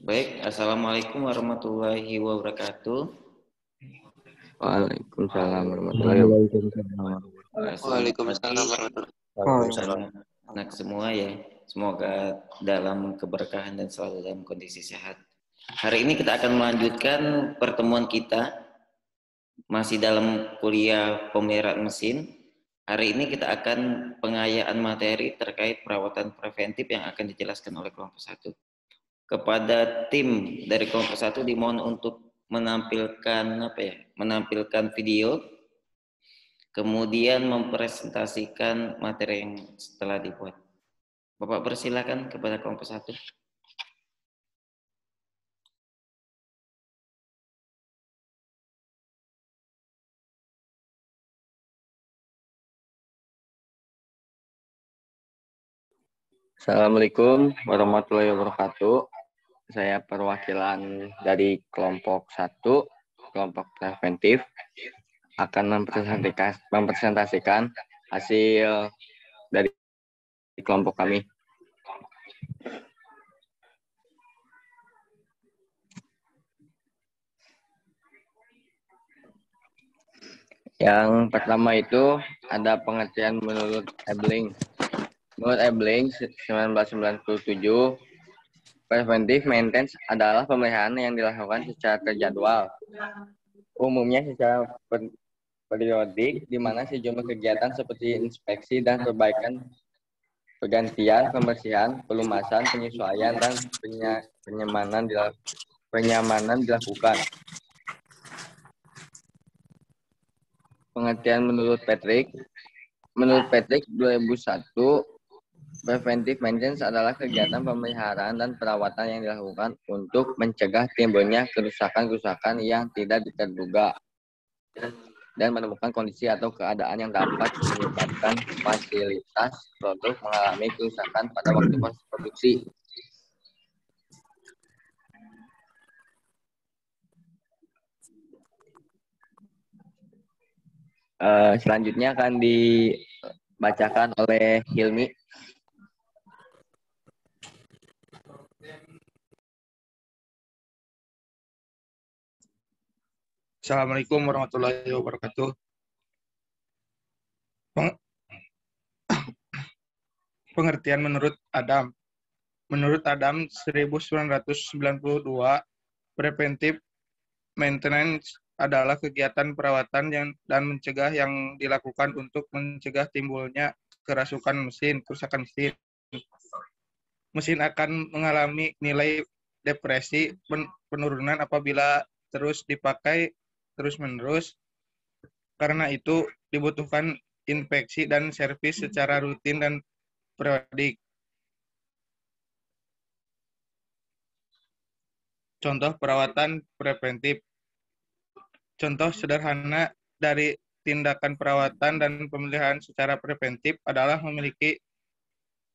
Baik, Assalamualaikum warahmatullahi wabarakatuh. Waalaikumsalam warahmatullahi wabarakatuh. Selamat pagi anak semua ya. Semoga dalam keberkahan dan selalu dalam kondisi sehat. Hari ini kita akan melanjutkan pertemuan kita masih dalam kuliah pemeliharaan mesin. Hari ini kita akan pengayaan materi terkait perawatan preventif yang akan dijelaskan oleh kelompok 1. Kepada tim dari kelompok 1 dimohon untuk menampilkan video, kemudian mempresentasikan materi yang setelah dibuat. Bapak persilakan kepada kelompok 1. Assalamualaikum warahmatullahi wabarakatuh. Saya perwakilan dari kelompok 1, kelompok preventif, akan mempresentasikan hasil dari kelompok kami. Yang pertama itu ada pengertian menurut Ebling. Menurut Ebling 1997, preventive maintenance adalah pemeliharaan yang dilakukan secara terjadwal. Umumnya secara periodik, di mana sejumlah kegiatan seperti inspeksi dan perbaikan, pergantian, pembersihan, pelumasan, penyesuaian, dan penyamanan dilakukan. Pengertian menurut Patrick 2001, preventive maintenance adalah kegiatan pemeliharaan dan perawatan yang dilakukan untuk mencegah timbulnya kerusakan-kerusakan yang tidak terduga dan menemukan kondisi atau keadaan yang dapat menyebabkan fasilitas produk mengalami kerusakan pada waktu proses produksi. Selanjutnya akan dibacakan oleh Hilmi. Assalamualaikum warahmatullahi wabarakatuh. Pengertian menurut Adam. Menurut Adam 1992, preventive maintenance adalah kegiatan perawatan dan mencegah yang dilakukan untuk mencegah timbulnya kerusakan mesin. Mesin akan mengalami nilai depresi penurunan apabila terus dipakai terus-menerus. Karena itu dibutuhkan inspeksi dan servis secara rutin dan periodik. Contoh perawatan preventif. Contoh sederhana dari tindakan perawatan dan pemeliharaan secara preventif adalah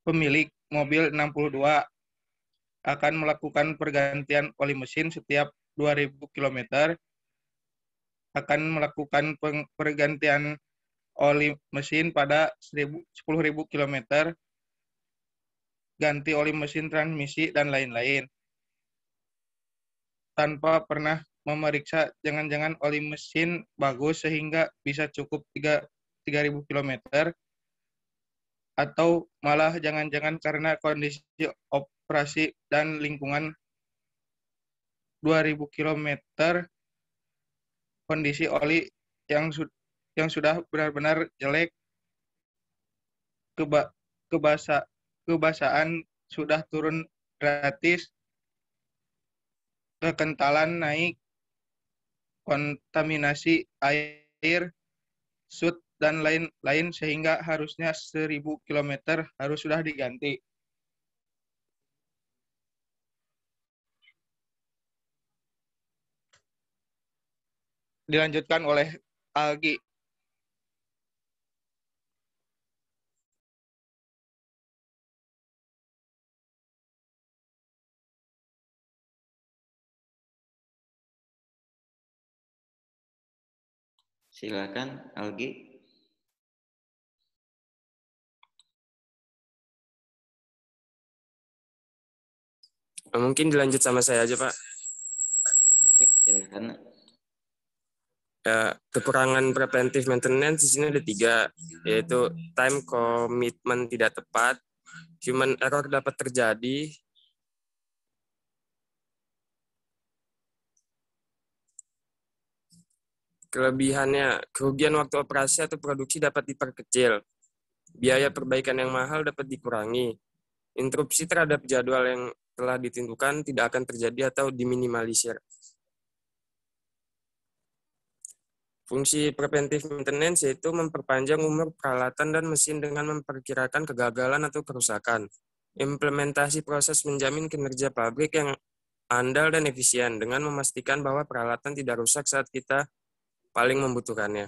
pemilik mobil 62 akan melakukan pergantian oli mesin setiap 2000 km, akan melakukan pergantian oli mesin pada 10.000 km, ganti oli mesin transmisi, dan lain-lain. Tanpa pernah memeriksa jangan-jangan oli mesin bagus sehingga bisa cukup 3.000 km, atau malah jangan-jangan karena kondisi operasi dan lingkungan 2.000 km, kondisi oli yang sudah benar-benar jelek, kebasaan sudah turun gratis, kekentalan naik, kontaminasi air, sud, dan lain-lain, sehingga harusnya 1.000 km harus sudah diganti. Dilanjutkan oleh Algi. Silakan Algi. Mungkin dilanjut sama saya aja, Pak. Silakan. Ya, kekurangan preventive maintenance di sini ada 3, yaitu time commitment tidak tepat, human error dapat terjadi, kelebihannya kerugian waktu operasi atau produksi dapat diperkecil, biaya perbaikan yang mahal dapat dikurangi, interupsi terhadap jadwal yang telah ditentukan tidak akan terjadi atau diminimalisir. Fungsi preventive maintenance yaitu memperpanjang umur peralatan dan mesin dengan memperkirakan kegagalan atau kerusakan. Implementasi proses menjamin kinerja pabrik yang andal dan efisien dengan memastikan bahwa peralatan tidak rusak saat kita paling membutuhkannya.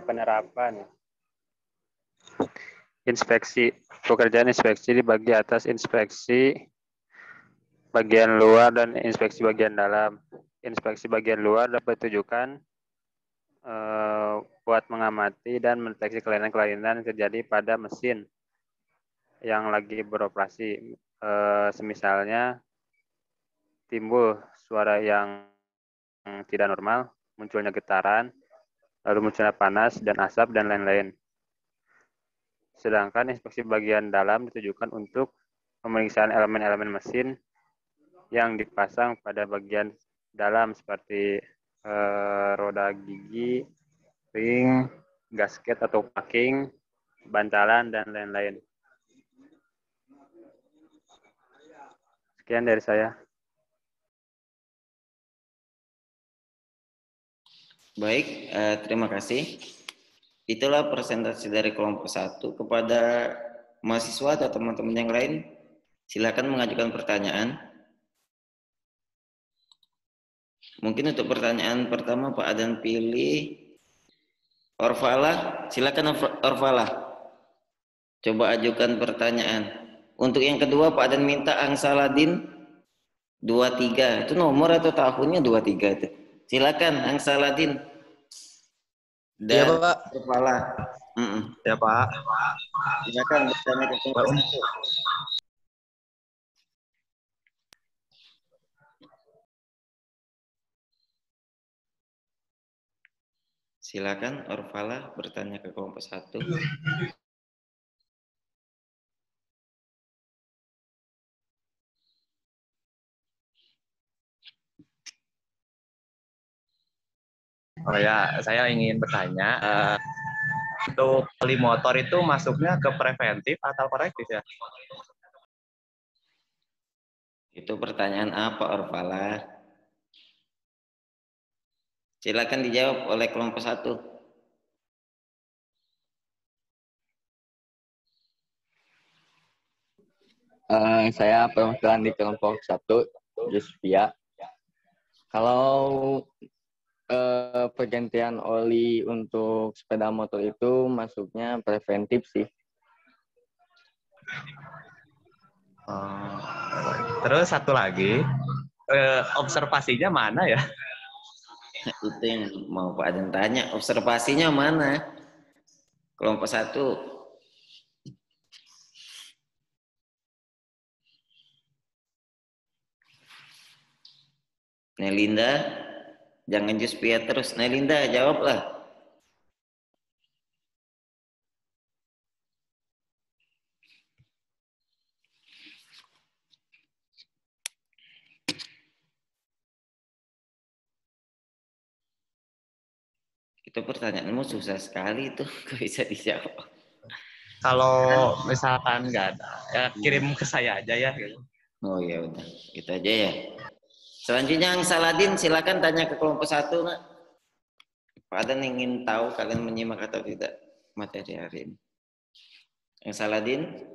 Penerapan inspeksi, pekerjaan inspeksi dibagi atas inspeksi bagian luar dan inspeksi bagian dalam. Inspeksi bagian luar dapat ditujukan buat mengamati dan mendeteksi kelainan-kelainan yang terjadi pada mesin yang lagi beroperasi. Semisalnya timbul suara yang tidak normal, munculnya getaran, lalu munculnya panas dan asap dan lain-lain. Sedangkan inspeksi bagian dalam ditujukan untuk pemeriksaan elemen-elemen mesin yang dipasang pada bagian dalam seperti roda gigi, ring, gasket atau packing, bantalan, dan lain-lain. Sekian dari saya. Baik, terima kasih. Itulah presentasi dari kelompok 1. Kepada mahasiswa atau teman-teman yang lain, silakan mengajukan pertanyaan. Mungkin untuk pertanyaan pertama Pak Adan pilih Orfala. Silakan Orfala. Coba ajukan pertanyaan. Untuk yang kedua Pak Adan minta Angsaladin 23. Itu nomor atau tahunnya 23 itu? Silakan Angsaladin. Iya, Pak. Kepala. Ya, Pak. Silakan bertanya ke kelompok 1. Silakan Orfala bertanya ke kelompok 1. Oh ya, saya ingin bertanya, untuk poli motor itu masuknya ke preventif atau korektif ya? Itu pertanyaan apa Orfala? Silakan dijawab oleh kelompok 1. Saya perwakilan di kelompok 1, Jusvia. Kalau pergantian oli untuk sepeda motor itu masuknya preventif sih. Terus satu lagi, observasinya mana ya? Itu yang mau Pak Aden tanya. Observasinya mana? Kelompok 1. Nelinda, jangan Jusvia terus. Nelinda, jawablah. Itu pertanyaanmu susah sekali itu, kok bisa dijawab. Kalau misalkan nggak ada, ya kirim ke saya aja ya. Oh ya udah, gitu aja ya. Selanjutnya Angsaladin, silakan tanya ke kelompok 1, Nak. Pak Aden ingin tahu kalian menyimak atau tidak materi hari ini. Angsaladin.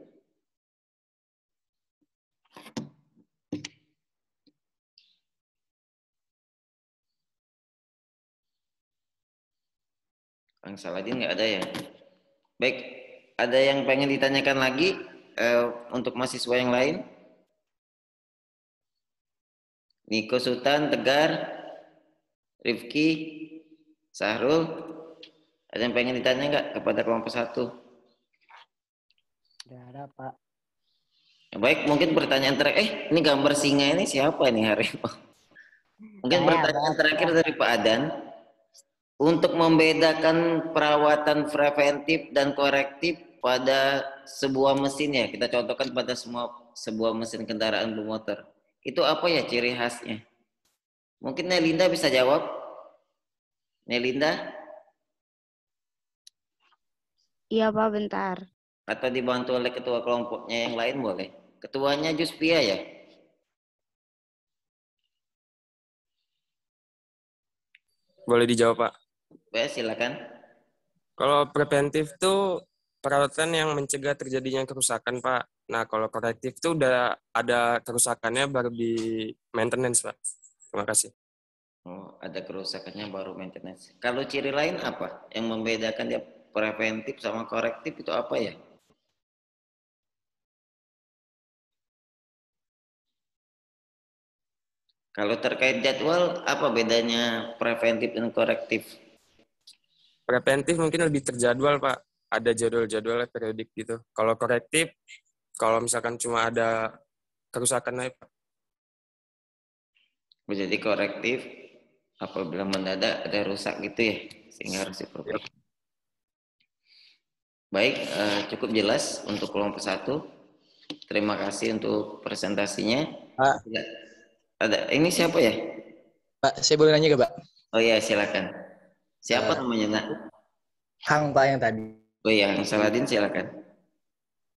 Kang Saladin nggak ada ya? Baik, ada yang pengen ditanyakan lagi untuk mahasiswa yang lain? Niko Sultan, Tegar, Rifki, Sahrul, ada yang pengen ditanya nggak kepada kelompok 1? Tidak ada, Pak. Baik, mungkin pertanyaan terakhir. Ini gambar singa ini siapa nih harimau? Mungkin pertanyaan terakhir dari Pak Adan. Untuk membedakan perawatan preventif dan korektif pada sebuah mesin ya, kita contohkan pada sebuah mesin kendaraan bermotor. Itu apa ya ciri khasnya? Mungkin Nelinda bisa jawab. Nelinda? Iya Pak, bentar. Atau dibantu oleh ketua kelompoknya yang lain boleh. Ketuanya Juspia ya? Boleh dijawab, Pak. Baik, silakan. Kalau preventif tuh perawatan yang mencegah terjadinya kerusakan, Pak. Nah, kalau korektif tuh udah ada kerusakannya baru di maintenance, Pak. Terima kasih. Oh, ada kerusakannya baru maintenance. Kalau ciri lain apa yang membedakan dia preventif sama korektif itu apa ya? Kalau terkait jadwal, apa bedanya preventif dan korektif? Preventif mungkin lebih terjadwal, Pak. Ada jadwal-jadwalnya periodik gitu. Kalau korektif, kalau misalkan cuma ada kerusakan aja, Pak. Jadi korektif apabila mendadak ada rusak gitu ya, sehingga harus diperbaiki. Baik, cukup jelas untuk kelompok 1. Terima kasih untuk presentasinya. Pak, Ada, ini siapa ya? Pak, saya boleh nanya gak, Pak? Oh iya, silakan. Siapa namanya, Nak? Hang, Pak, yang tadi. Oh iya, Saladin, silakan.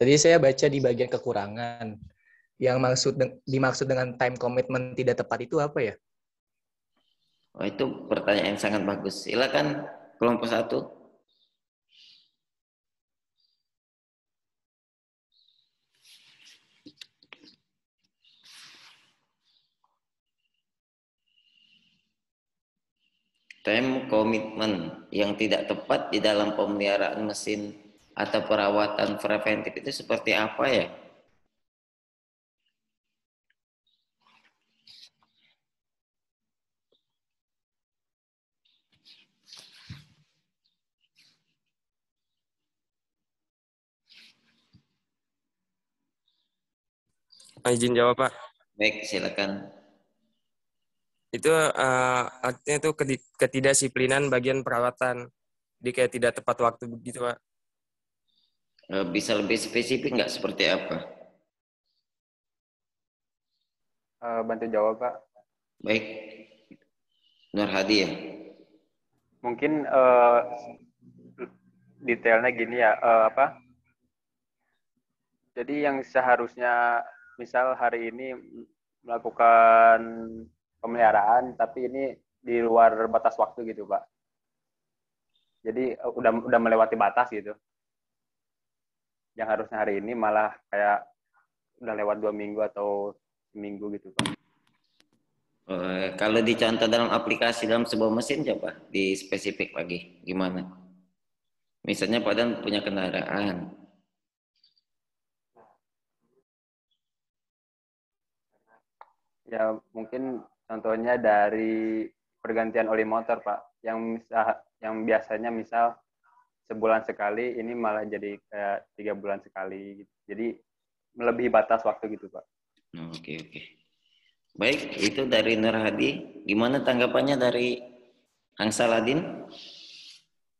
Tadi saya baca di bagian kekurangan. Yang dimaksud dengan time commitment tidak tepat itu apa ya? Oh, itu pertanyaan yang sangat bagus. Silakan kelompok 1. Time komitmen yang tidak tepat di dalam pemeliharaan mesin atau perawatan preventif itu seperti apa ya? Izin jawab, Pak. Baik, silakan. Itu artinya itu ketidakdisiplinan bagian perawatan. Jadi kayak tidak tepat waktu begitu, Pak. Bisa lebih spesifik nggak seperti apa? Bantu jawab, Pak. Baik, Nur Hadi ya. Mungkin detailnya gini ya, jadi yang seharusnya misal hari ini melakukan pemeliharaan, tapi ini di luar batas waktu gitu, Pak. Jadi udah melewati batas gitu. Yang harusnya hari ini malah kayak udah lewat 2 minggu atau seminggu gitu, Pak. Kalau dicontoh dalam aplikasi dalam sebuah mesin, coba di spesifik lagi gimana? Misalnya Pak Dan punya kendaraan. Ya mungkin contohnya dari pergantian oli motor, Pak, yang biasanya misal sebulan sekali, ini malah jadi kayak 3 bulan sekali gitu. Jadi melebihi batas waktu gitu, Pak. Oke. Baik, itu dari Nur Hadi. Gimana tanggapannya dari Hang Saladin?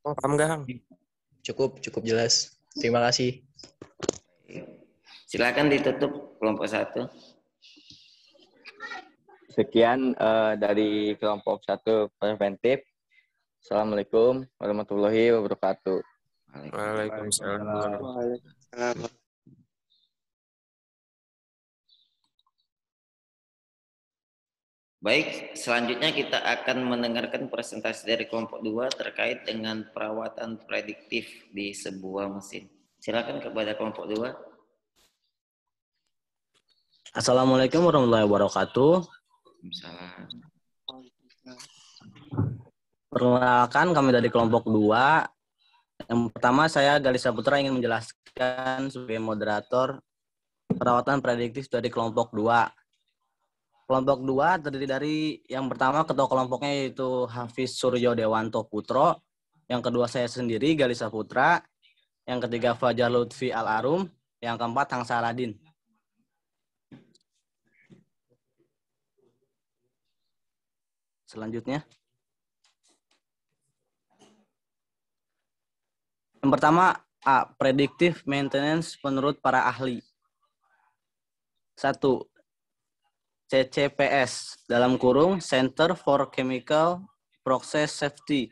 Oh, paham nggak, Hang? Cukup jelas. Terima kasih. Silakan ditutup kelompok 1. Sekian dari kelompok 1 preventif. Assalamualaikum warahmatullahi wabarakatuh. Waalaikumsalam. Baik, selanjutnya kita akan mendengarkan presentasi dari kelompok 2 terkait dengan perawatan prediktif di sebuah mesin. Silakan kepada kelompok 2. Assalamualaikum warahmatullahi wabarakatuh. Waalaikumsalam. Perkenalkan, kami dari kelompok 2. Yang pertama, saya Galih Saputra ingin menjelaskan sebagai moderator perawatan prediktif dari kelompok 2. Kelompok 2 terdiri dari yang pertama ketua kelompoknya yaitu Hafiz Suryo Dewanto Putro, yang kedua saya sendiri Galih Saputra, yang ketiga Fajar Lutfi Al-Arum, yang keempat Hang Saladin. Selanjutnya. Yang pertama, A. Predictive Maintenance menurut para ahli. 1. CCPS, dalam kurung Center for Chemical Process Safety.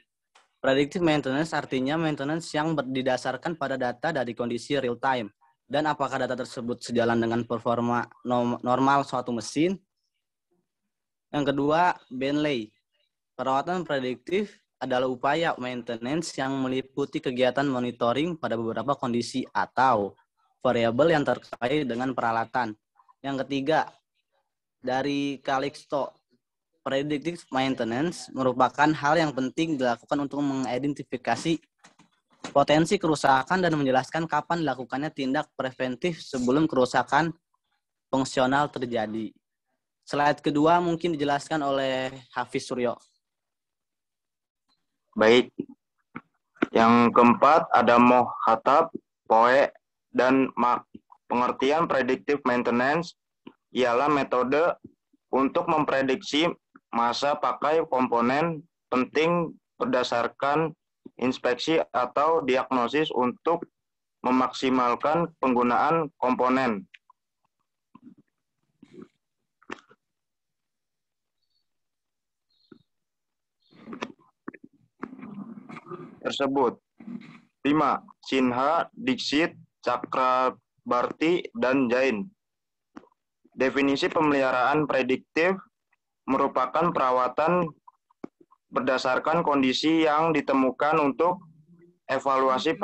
Predictive Maintenance artinya maintenance yang didasarkan pada data dari kondisi real time. Dan apakah data tersebut sejalan dengan performa normal suatu mesin. Yang kedua, Bentley. Perawatan prediktif adalah upaya maintenance yang meliputi kegiatan monitoring pada beberapa kondisi atau variabel yang terkait dengan peralatan. Yang ketiga, dari Calixto, predictive maintenance merupakan hal yang penting dilakukan untuk mengidentifikasi potensi kerusakan dan menjelaskan kapan dilakukannya tindak preventif sebelum kerusakan fungsional terjadi. Slide kedua mungkin dijelaskan oleh Hafiz Suryo. Baik. Yang keempat ada Mohatab, Poe, dan Mak. Pengertian predictive maintenance ialah metode untuk memprediksi masa pakai komponen penting berdasarkan inspeksi atau diagnosis untuk memaksimalkan penggunaan komponen. Tersebut. 5. Sinha, Dixit, Cakrabarti, dan Jain. Definisi pemeliharaan prediktif merupakan perawatan berdasarkan kondisi yang ditemukan untuk evaluasi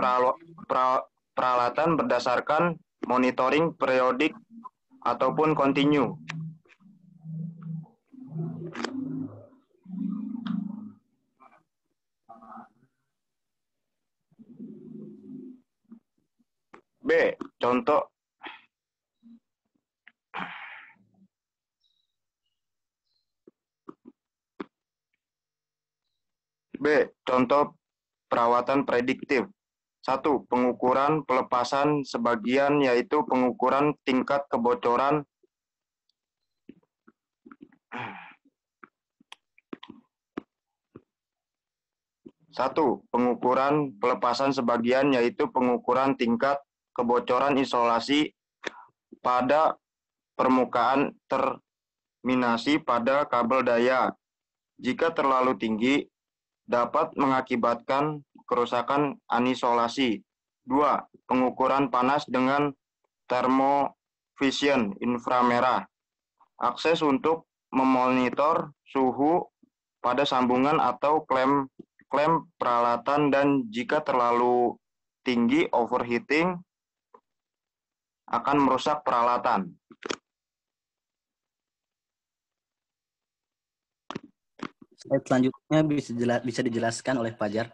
peralatan berdasarkan monitoring periodik ataupun kontinu. B. Contoh perawatan prediktif. 1. Pengukuran pelepasan sebagian yaitu pengukuran tingkat kebocoran isolasi pada permukaan terminasi pada kabel daya. Jika terlalu tinggi, dapat mengakibatkan kerusakan anisolasi. 2. Pengukuran panas dengan termovision inframerah. Akses untuk memonitor suhu pada sambungan atau klem peralatan, dan jika terlalu tinggi overheating akan merusak peralatan. Slide selanjutnya bisa dijelaskan oleh Fajar.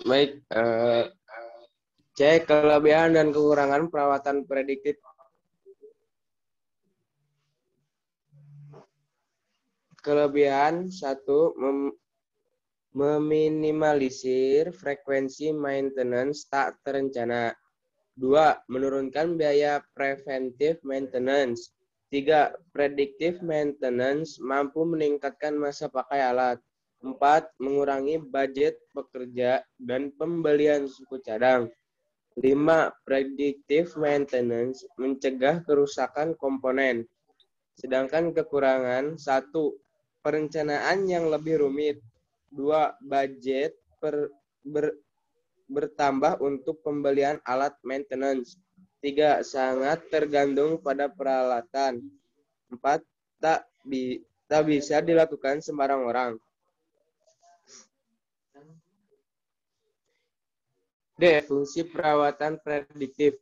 Baik, C. Kelebihan dan kekurangan perawatan prediktif. Kelebihan 1. Meminimalisir frekuensi maintenance tak terencana. 2. Menurunkan biaya preventive maintenance. 3. Predictive maintenance mampu meningkatkan masa pakai alat. 4. Mengurangi budget pekerja dan pembelian suku cadang. 5. Predictive maintenance mencegah kerusakan komponen. Sedangkan kekurangan 1. Perencanaan yang lebih rumit. 2. Budget bertambah untuk pembelian alat maintenance. 3. Sangat tergantung pada peralatan. 4. Tak bisa dilakukan sembarang orang. D. Fungsi perawatan prediktif.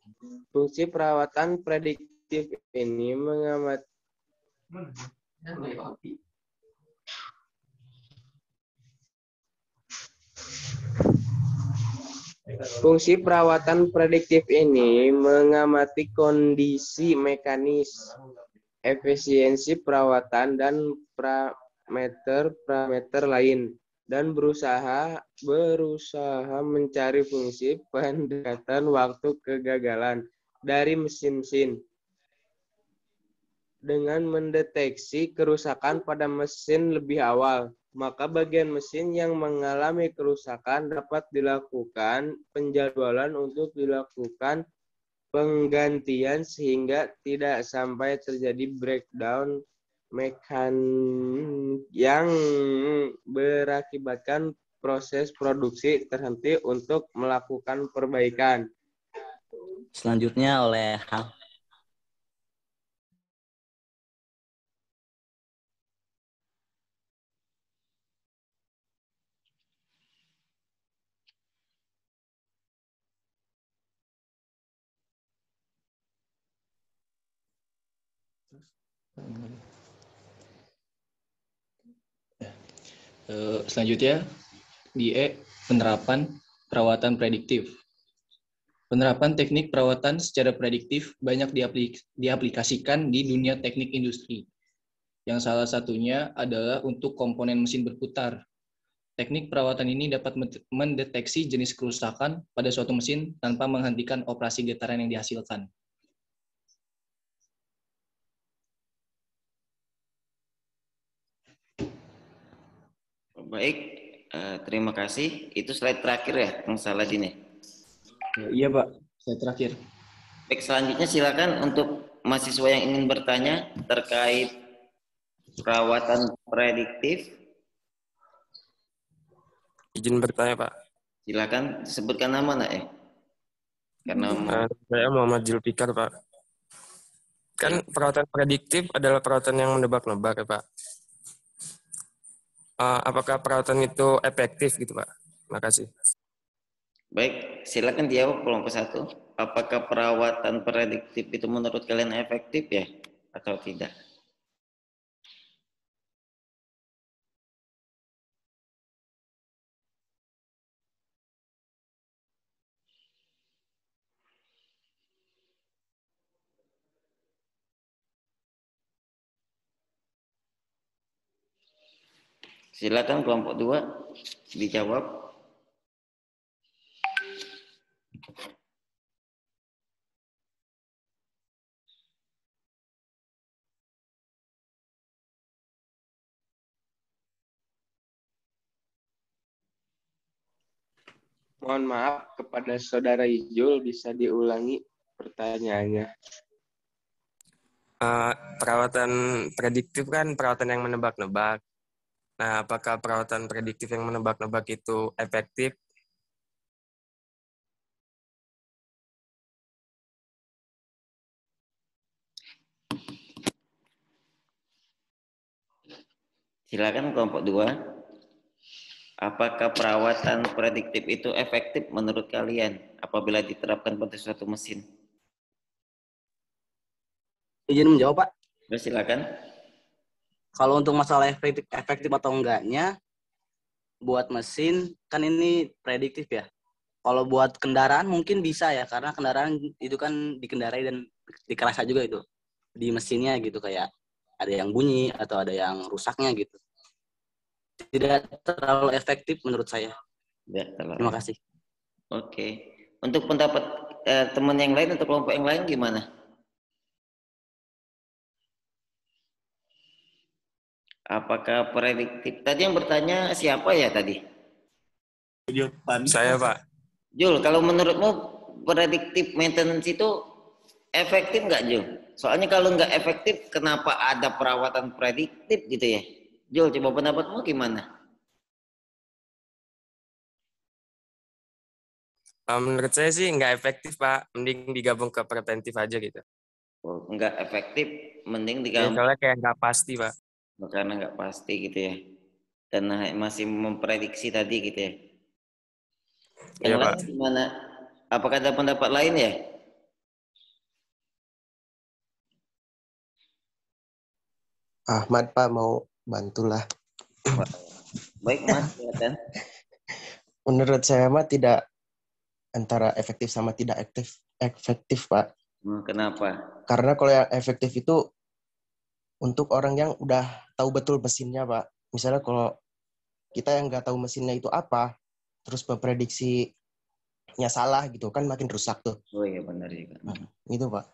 Fungsi perawatan prediktif ini mengamati Fungsi perawatan prediktif ini mengamati kondisi mekanis, efisiensi perawatan, dan parameter lain, dan berusaha mencari fungsi pendekatan waktu kegagalan dari mesin-mesin. Dengan mendeteksi kerusakan pada mesin lebih awal, maka bagian mesin yang mengalami kerusakan dapat dilakukan penjadwalan untuk dilakukan penggantian sehingga tidak sampai terjadi breakdown mekanik yang berakibatkan proses produksi terhenti untuk melakukan perbaikan. Selanjutnya oleh Selanjutnya di penerapan perawatan prediktif. Penerapan teknik perawatan secara prediktif banyak diaplikasikan di dunia teknik industri. Yang salah satunya adalah untuk komponen mesin berputar. Teknik perawatan ini dapat mendeteksi jenis kerusakan pada suatu mesin tanpa menghentikan operasi getaran yang dihasilkan. Baik, terima kasih. Itu slide terakhir ya, Bang Saladin. Iya, Pak. Slide terakhir. Baik, selanjutnya silakan untuk mahasiswa yang ingin bertanya terkait perawatan prediktif. Izin bertanya, Pak. Silakan sebutkan nama, nak ya. Karena saya Muhammad Zulfikar, Pak. Kan perawatan prediktif adalah perawatan yang menebak-nebak ya, Pak. Apakah perawatan itu efektif gitu, Pak? Makasih. Baik, silakan dijawab kelompok 1. Apakah perawatan prediktif itu menurut kalian efektif ya atau tidak? Silakan kelompok 2 dijawab. Mohon maaf kepada Saudara Ijul, bisa diulangi pertanyaannya. Perawatan prediktif kan perawatan yang menebak-nebak. Nah, apakah perawatan prediktif yang menebak-nebak itu efektif? Silakan kelompok 2. Apakah perawatan prediktif itu efektif menurut kalian apabila diterapkan pada suatu mesin? Izin menjawab, Pak. Silakan. Kalau untuk masalah efektif atau enggaknya, buat mesin kan ini prediktif ya. Kalau buat kendaraan mungkin bisa ya, karena kendaraan itu kan dikendarai dan dikerasa juga itu di mesinnya gitu, kayak ada yang bunyi atau ada yang rusaknya gitu. Tidak terlalu efektif menurut saya. Terima kasih. Oke. Untuk pendapat teman yang lain atau kelompok yang lain gimana? Apakah prediktif? Tadi yang bertanya siapa ya tadi? Saya, Pak. Jul, kalau menurutmu prediktif maintenance itu efektif nggak, Jul? Soalnya kalau nggak efektif, kenapa ada perawatan prediktif gitu ya? Jul, coba pendapatmu gimana? Menurut saya sih nggak efektif, Pak. Mending digabung ke preventif aja gitu. Oh, nggak efektif, mending digabung. Soalnya kayak nggak pasti, Pak. Karena nggak pasti gitu ya. Dan masih memprediksi tadi gitu ya. Yang Iya, lain Pak. gimana? Apakah ada pendapat lain ya? Ahmad, Pak, mau bantulah. Baik, Mas. Silakan. Menurut saya mah tidak antara efektif sama tidak efektif, Pak. Kenapa? Karena kalau yang efektif itu untuk orang yang udah tahu betul mesinnya, Pak. Misalnya kalau kita yang nggak tahu mesinnya itu apa, terus memprediksinya salah gitu, kan makin rusak tuh. Oh iya, benar juga. Gitu, Pak.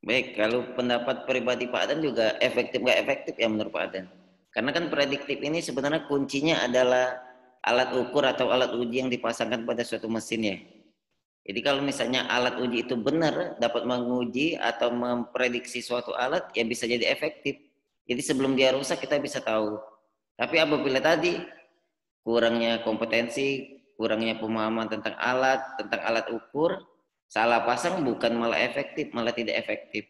Baik, kalau pendapat pribadi Pak Adan juga efektif nggak efektif ya menurut Pak Adan? Karena kan prediktif ini sebenarnya kuncinya adalah alat ukur atau alat uji yang dipasangkan pada suatu mesin ya. Jadi kalau misalnya alat uji itu benar dapat menguji atau memprediksi suatu alat, ya bisa jadi efektif. Jadi sebelum dia rusak kita bisa tahu. Tapi apabila tadi kurangnya kompetensi, kurangnya pemahaman tentang alat ukur, salah pasang bukan malah efektif, malah tidak efektif.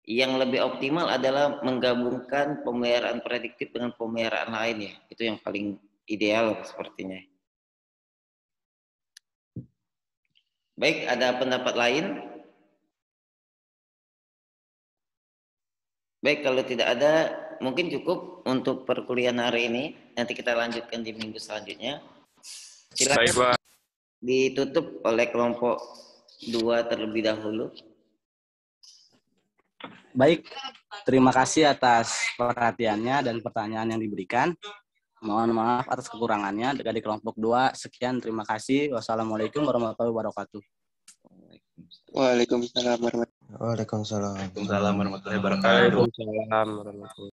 Yang lebih optimal adalah menggabungkan pemeliharaan prediktif dengan pemeliharaan lain ya. Itu yang paling ideal sepertinya. Baik, ada pendapat lain? Baik, kalau tidak ada, mungkin cukup untuk perkuliahan hari ini. Nanti kita lanjutkan di minggu selanjutnya. Silakan ditutup oleh kelompok 2 terlebih dahulu. Baik, terima kasih atas perhatiannya dan pertanyaan yang diberikan. Mohon maaf atas kekurangannya. Dari kelompok 2, sekian, terima kasih. Wassalamualaikum warahmatullahi wabarakatuh. Waalaikumsalam warahmatullahi wabarakatuh. Waalaikumsalam. Waalaikumsalam warahmatullahi wabarakatuh. Waalaikumsalam warahmatullahi wabarakatuh.